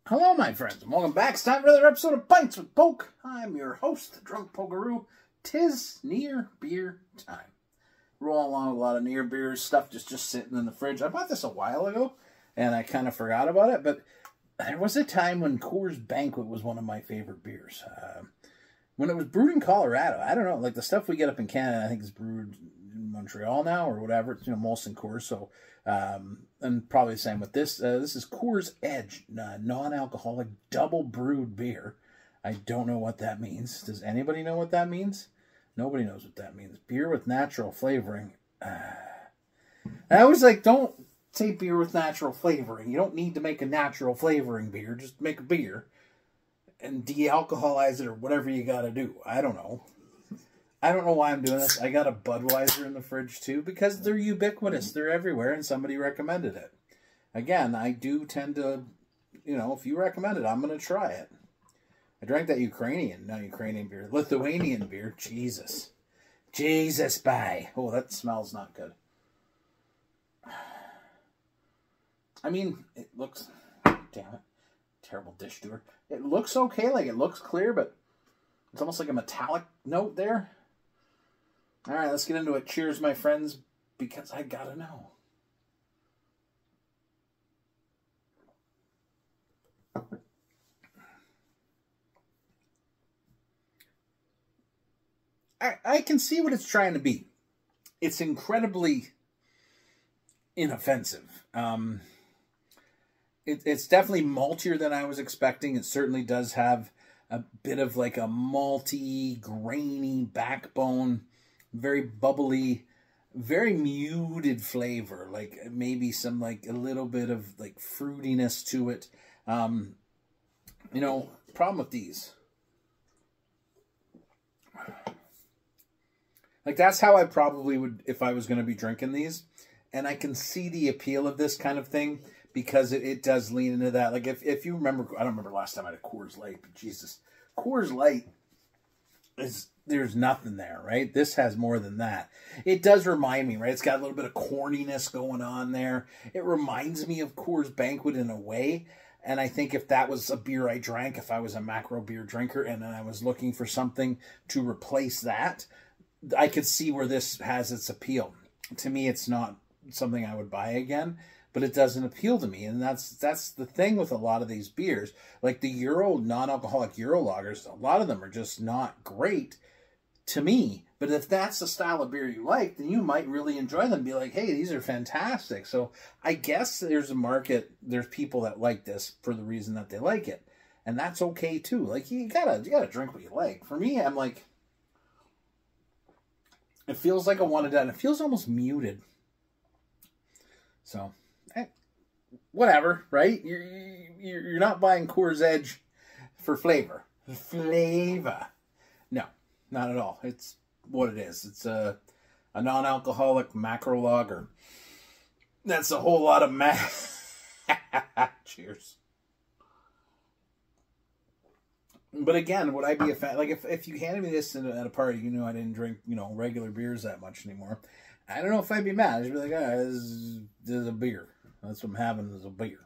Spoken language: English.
Hello, my friends, and welcome back. It's time for another episode of Pints with Poke. I'm your host, the Drunk Pokeroo. 'Tis near beer time. Rolling along with a lot of near beer stuff just sitting in the fridge. I bought this a while ago, and I kind of forgot about it, but there was a time when Coors Banquet was one of my favorite beers. When it was brewed in Colorado, I don't know, like the stuff we get up in Canada, I think is brewed in Montreal now or whatever. It's, Molson Coors, so... and probably the same with this. This is Coors Edge, non-alcoholic double brewed beer. I don't know what that means. Does anybody know what that means? Nobody knows what that means. Beer with natural flavoring. I always don't say beer with natural flavoring. You don't need to make a natural flavoring beer. Just make a beer and de-alcoholize it or whatever you got to do. I don't know. I don't know why I'm doing this. I got a Budweiser in the fridge too because they're ubiquitous. They're everywhere and somebody recommended it. Again, I do tend to, if you recommend it, I'm going to try it. I drank that Ukrainian beer. Lithuanian beer. Jesus. Jesus, bye. Oh, that smells not good. I mean, it looks, damn it, terrible dish doer. It looks okay, it looks clear, but it's almost like a metallic note there. All right, let's get into it. Cheers, my friends, because I gotta know. I can see what it's trying to be. It's incredibly inoffensive. It's definitely maltier than I was expecting. It certainly does have a bit of a malty, grainy backbone, very bubbly, very muted flavor, maybe some a little bit of fruitiness to it. Problem with these, that's how I probably would if I was going to be drinking these. And I can see the appeal of this kind of thing because it does lean into that. If you remember, I don't remember last time I had a Coors Light, but Jesus, Coors Light there's nothing there, right? This has more than that. It does remind me, right? It's got a little bit of corniness going on there. It reminds me of Coors Banquet in a way. And I think if that was a beer I drank, if I was a macro beer drinker and I was looking for something to replace that, I could see where this has its appeal. To me, it's not something I would buy again, but it doesn't appeal to me. And that's the thing with a lot of these beers. Like the non-alcoholic Euro lagers, a lot of them are just not great to me. But if that's the style of beer you like, then you might really enjoy them and be like, hey, these are fantastic. So I guess there's a market, there's people that like this for the reason that they like it. And that's okay too. You gotta drink what you like. For me, I'm it feels like a one and done. It feels almost muted. So, whatever, right? You're not buying Coors Edge for flavor. Flavor. No, not at all. It's what it is. It's a non-alcoholic macro lager. That's a whole lot of Cheers. But again, would I be a fan? If you handed me this at a party, I didn't drink, regular beers that much anymore. I don't know if I'd be mad. I'd be like, this is a beer. That's what I'm having is a beer.